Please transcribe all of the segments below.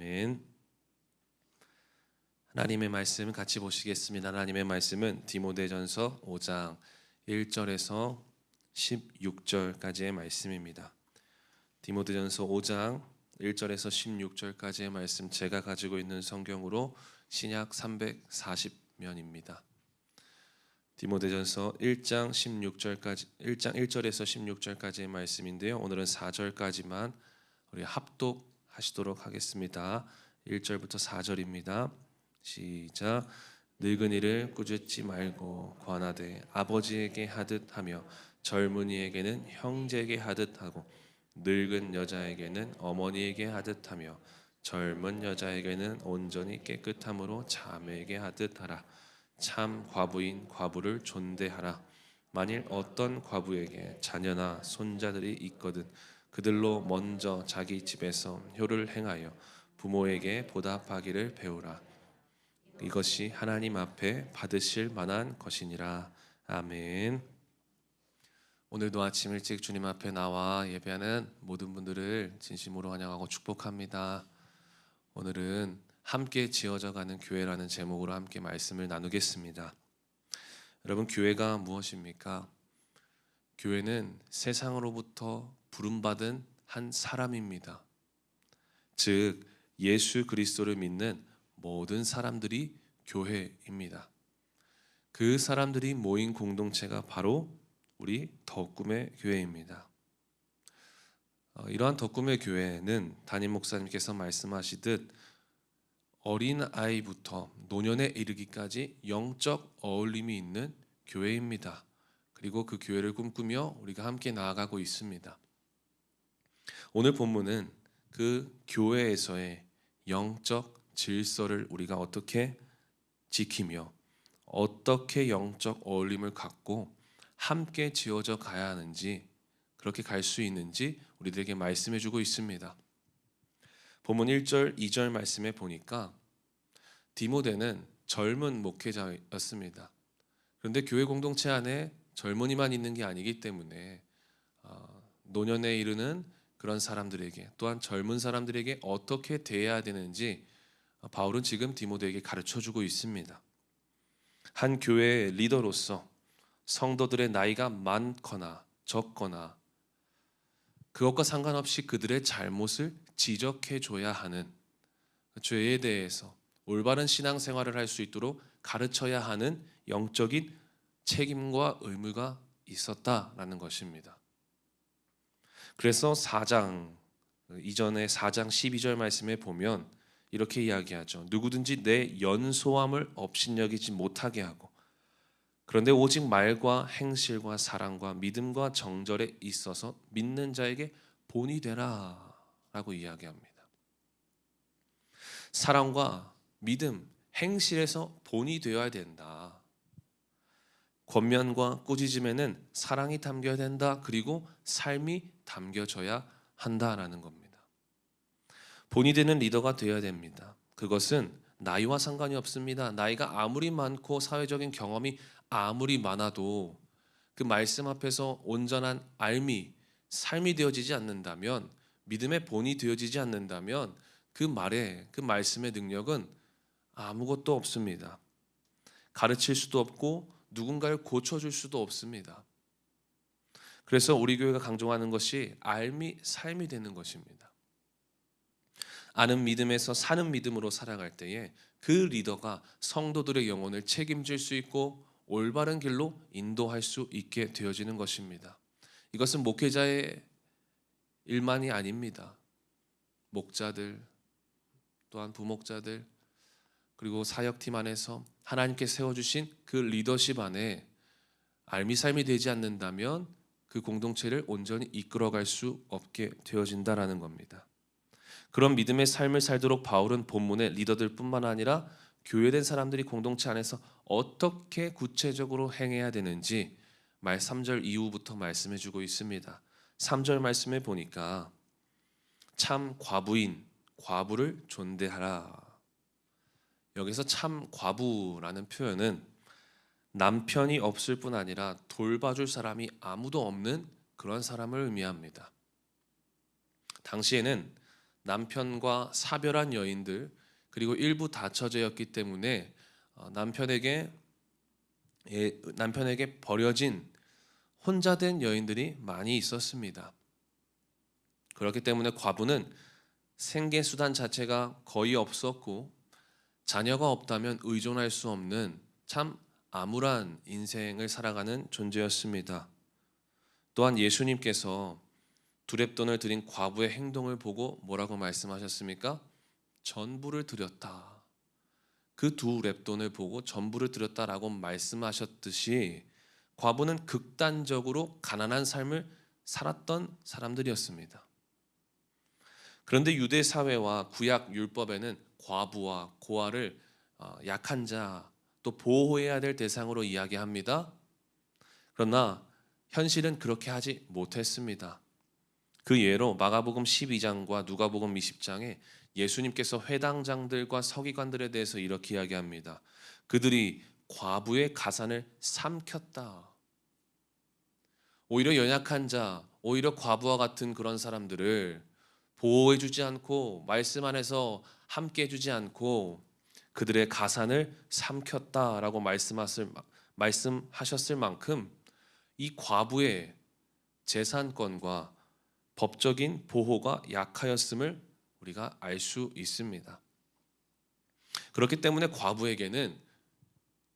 아멘. 하나님의 말씀 같이 보시겠습니다. 하나님의 말씀은 디모데전서 5장 1절에서 16절까지의 말씀입니다. 디모데전서 5장 1절에서 16절까지의 말씀, 제가 가지고 있는 성경으로 신약 340면입니다. 디모데전서 1장 1절에서 16절까지의 말씀인데요. 오늘은 4절까지만 우리 합독하시도록 하겠습니다. 1절부터 4절입니다. 시작. 늙은이를 꾸짖지 말고 권하되 아버지에게 하듯 하며 젊은이에게는 형제에게 하듯 하고 늙은 여자에게는 어머니에게 하듯 하며 젊은 여자에게는 온전히 깨끗함으로 자매에게 하듯 하라. 참 과부인 과부를 존대하라. 만일 어떤 과부에게 자녀나 손자들이 있거든 그들로 먼저 자기 집에서 효를 행하여 부모에게 보답하기를 배우라. 이것이 하나님 앞에 받으실 만한 것이니라. 아멘. 오늘도 아침 일찍 주님 앞에 나와 예배하는 모든 분들을 진심으로 환영하고 축복합니다. 오늘은 함께 지어져가는 교회라는 제목으로 함께 말씀을 나누겠습니다. 여러분, 교회가 무엇입니까? 교회는 세상으로부터 부름받은 한 사람입니다. 즉 예수 그리스도를 믿는 모든 사람들이 교회입니다. 그 사람들이 모인 공동체가 바로 우리 덕꿈의 교회입니다. 이러한 덕꿈의 교회는 담임 목사님께서 말씀하시듯 어린 아이부터 노년에 이르기까지 영적 어울림이 있는 교회입니다. 그리고 그 교회를 꿈꾸며 우리가 함께 나아가고 있습니다. 오늘 본문은 그 교회에서의 영적 질서를 우리가 어떻게 지키며 어떻게 영적 어울림을 갖고 함께 지어져 가야 하는지, 그렇게 갈 수 있는지 우리들에게 말씀해 주고 있습니다. 본문 1절, 2절 말씀에 보니까 디모데는 젊은 목회자였습니다. 그런데 교회 공동체 안에 젊은이만 있는 게 아니기 때문에 노년에 이르는 그런 사람들에게, 또한 젊은 사람들에게 어떻게 대해야 되는지 바울은 지금 디모데에게 가르쳐주고 있습니다. 한 교회의 리더로서 성도들의 나이가 많거나 적거나 그것과 상관없이 그들의 잘못을 지적해줘야 하는, 죄에 대해서 올바른 신앙생활을 할 수 있도록 가르쳐야 하는 영적인 책임과 의무가 있었다라는 것입니다. 그래서 4장 이전에 4장 12절 말씀에 보면 이렇게 이야기하죠. 누구든지 내 연소함을 업신여기지 못하게 하고 그런데 오직 말과 행실과 사랑과 믿음과 정절에 있어서 믿는 자에게 본이 되라 라고 이야기합니다. 사랑과 믿음, 행실에서 본이 되어야 된다. 권면과 꾸짖음에는 사랑이 담겨야 된다. 그리고 삶이 담겨져야 한다라는 겁니다. 본이 되는 리더가 되어야 됩니다. 그것은 나이와 상관이 없습니다. 나이가 아무리 많고 사회적인 경험이 아무리 많아도 그 말씀 앞에서 온전한 알미, 삶이 되어지지 않는다면, 믿음의 본이 되어지지 않는다면 그 말에, 그 말씀의 능력은 아무것도 없습니다. 가르칠 수도 없고 누군가를 고쳐줄 수도 없습니다. 그래서 우리 교회가 강조하는 것이 알미, 삶이 되는 것입니다. 아는 믿음에서 사는 믿음으로 살아갈 때에 그 리더가 성도들의 영혼을 책임질 수 있고 올바른 길로 인도할 수 있게 되어지는 것입니다. 이것은 목회자의 일만이 아닙니다. 목자들, 또한 부목자들, 그리고 사역팀 안에서 하나님께 세워주신 그 리더십 안에 알미 삶이 되지 않는다면 그 공동체를 온전히 이끌어갈 수 없게 되어진다라는 겁니다. 그런 믿음의 삶을 살도록 바울은 본문의 리더들뿐만 아니라 교회된 사람들이 공동체 안에서 어떻게 구체적으로 행해야 되는지 말 3절 이후부터 말씀해 주고 있습니다. 3절 말씀에 보니까 참 과부인 과부를 존대하라. 여기서 참 과부라는 표현은 남편이 없을 뿐 아니라 돌봐줄 사람이 아무도 없는 그런 사람을 의미합니다. 당시에는 남편과 사별한 여인들, 그리고 일부 다처제였기 때문에 남편에게 버려진 혼자 된 여인들이 많이 있었습니다. 그렇기 때문에 과부는 생계 수단 자체가 거의 없었고 자녀가 없다면 의존할 수 없는 참 암울한 인생을 살아가는 존재였습니다. 또한 예수님께서 두 렙돈을 드린 과부의 행동을 보고 뭐라고 말씀하셨습니까? 전부를 드렸다. 그 두 렙돈을 보고 전부를 드렸다라고 말씀하셨듯이 과부는 극단적으로 가난한 삶을 살았던 사람들이었습니다. 그런데 유대 사회와 구약 율법에는 과부와 고아를 약한 자, 또 보호해야 될 대상으로 이야기합니다. 그러나 현실은 그렇게 하지 못했습니다. 그 예로 마가복음 12장과 누가복음 20장에 예수님께서 회당장들과 서기관들에 대해서 이렇게 이야기합니다. 그들이 과부의 가산을 삼켰다. 오히려 연약한 자, 오히려 과부와 같은 그런 사람들을 보호해주지 않고 말씀 안에서 함께해주지 않고 그들의 가산을 삼켰다라고 말씀하셨을 만큼 이 과부의 재산권과 법적인 보호가 약하였음을 우리가 알 수 있습니다. 그렇기 때문에 과부에게는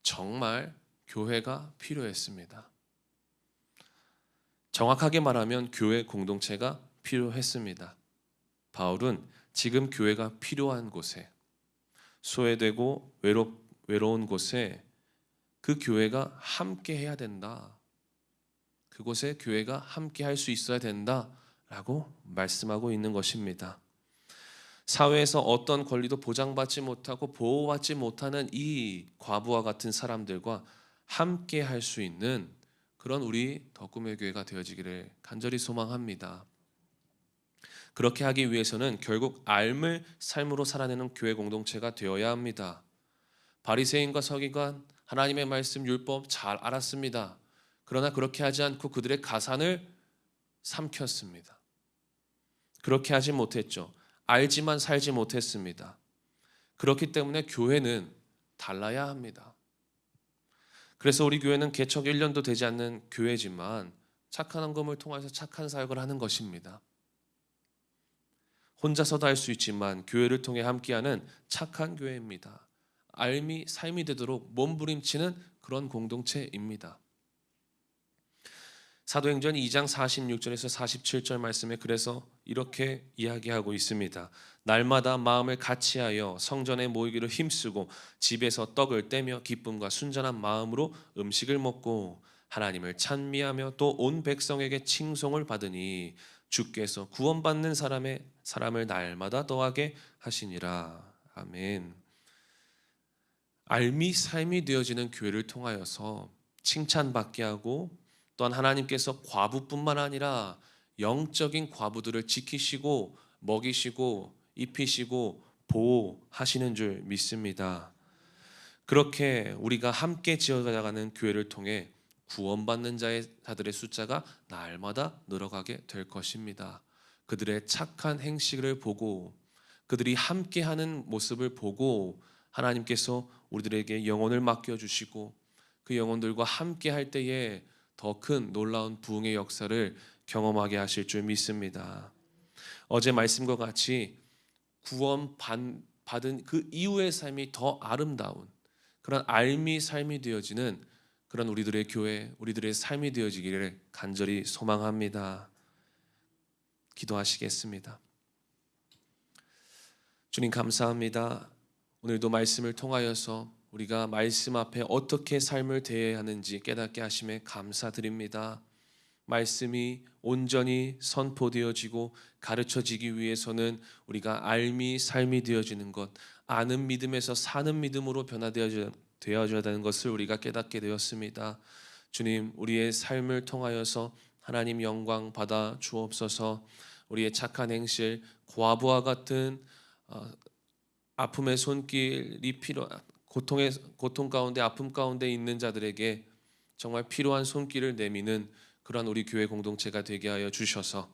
정말 교회가 필요했습니다. 정확하게 말하면 교회 공동체가 필요했습니다. 바울은 지금 교회가 필요한 곳에, 소외되고 외로운 곳에 그 교회가 함께 해야 된다. 그곳에 교회가 함께 할 수 있어야 된다라고 말씀하고 있는 것입니다. 사회에서 어떤 권리도 보장받지 못하고 보호받지 못하는 이 과부와 같은 사람들과 함께 할 수 있는 그런 우리 더 꿈의 교회가 되어지기를 간절히 소망합니다. 그렇게 하기 위해서는 결국 삶을 삶으로 살아내는 교회 공동체가 되어야 합니다. 바리새인과 서기관 하나님의 말씀 율법 잘 알았습니다. 그러나 그렇게 하지 않고 그들의 가산을 삼켰습니다. 그렇게 하지 못했죠. 알지만 살지 못했습니다. 그렇기 때문에 교회는 달라야 합니다. 그래서 우리 교회는 개척 1년도 되지 않는 교회지만 착한 헌금을 통해서 착한 사역을 하는 것입니다. 혼자서도 할 수 있지만 교회를 통해 함께하는 착한 교회입니다. 삶이 되도록 몸부림치는 그런 공동체입니다. 사도행전 2장 46절에서 47절 말씀에 그래서 이렇게 이야기하고 있습니다. 날마다 마음을 같이하여 성전에 모이기를 힘쓰고 집에서 떡을 떼며 기쁨과 순전한 마음으로 음식을 먹고 하나님을 찬미하며 또 온 백성에게 칭송을 받으니 주께서 구원받는 사람을 날마다 더하게 하시니라. 아멘. 삶이 되어지는 교회를 통하여서 칭찬받게 하고 또한 하나님께서 과부뿐만 아니라 영적인 과부들을 지키시고 먹이시고 입히시고 보호하시는 줄 믿습니다. 그렇게 우리가 함께 지어가는 교회를 통해 구원받는 자들의 숫자가 날마다 늘어가게 될 것입니다. 그들의 착한 행실을 보고 그들이 함께하는 모습을 보고 하나님께서 우리들에게 영혼을 맡겨주시고 그 영혼들과 함께할 때에 더 큰 놀라운 부흥의 역사를 경험하게 하실 줄 믿습니다. 어제 말씀과 같이 구원받은 그 이후의 삶이 더 아름다운 그런 삶이 되어지는 그런 우리들의 교회, 우리들의 삶이 되어지기를 간절히 소망합니다. 기도하시겠습니다. 주님 감사합니다. 오늘도 말씀을 통하여서 우리가 말씀 앞에 어떻게 삶을 대해야 하는지 깨닫게 하심에 감사드립니다. 말씀이 온전히 선포되어지고 가르쳐지기 위해서는 우리가 삶이 되어지는 것, 아는 믿음에서 사는 믿음으로 변화되어져야 되는 것을 우리가 깨닫게 되었습니다. 주님, 우리의 삶을 통하여서 하나님 영광 받아 주옵소서. 우리의 착한 행실, 과부와 같은 아픔의 손길이 고통 가운데 아픔 가운데 있는 자들에게 정말 필요한 손길을 내미는 그러한 우리 교회 공동체가 되게 하여 주셔서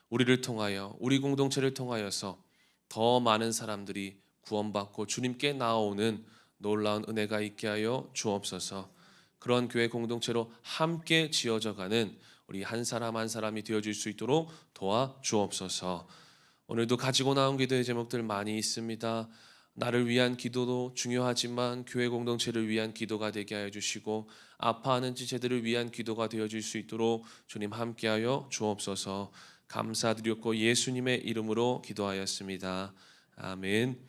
우리를 통하여 우리 공동체를 통하여서 더 많은 사람들이 구원받고 주님께 나오는 놀라운 은혜가 있게 하여 주옵소서. 그런 교회 공동체로 함께 지어져가는 우리 한 사람 한 사람이 되어줄 수 있도록 도와 주옵소서. 오늘도 가지고 나온 기도의 제목들 많이 있습니다. 나를 위한 기도도 중요하지만 교회 공동체를 위한 기도가 되게 하여 주시고 아파하는 지체들을 위한 기도가 되어질 수 있도록 주님 함께하여 주옵소서. 감사드렸고 예수님의 이름으로 기도하였습니다. 아멘.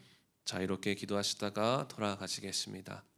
자, 이렇게 기도하시다가 돌아가시겠습니다.